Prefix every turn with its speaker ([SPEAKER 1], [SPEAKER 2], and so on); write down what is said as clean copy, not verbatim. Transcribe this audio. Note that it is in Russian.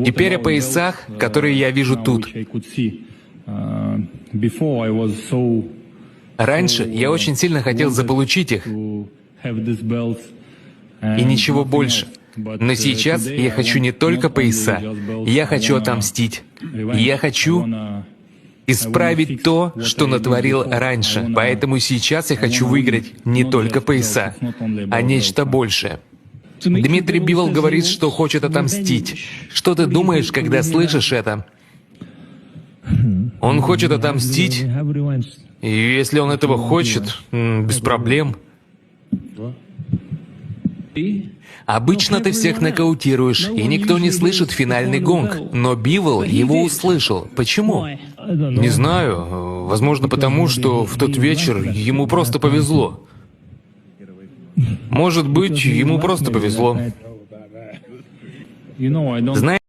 [SPEAKER 1] Теперь о поясах, которые я вижу тут. Раньше я очень сильно хотел заполучить их, и ничего больше. Но сейчас я хочу не только пояса, я хочу отомстить. Я хочу исправить то, что натворил раньше. Поэтому сейчас я хочу выиграть не только пояса, а нечто большее. Дмитрий Бивол говорит, что хочет отомстить. Что ты думаешь, когда слышишь это? Он хочет отомстить, и если он этого хочет, без проблем. Обычно ты всех нокаутируешь, и никто не слышит финальный гонг, но Бивол его услышал. Почему? Не знаю. Возможно, потому что в тот вечер ему просто повезло. Может быть, ему просто повезло. Знаешь,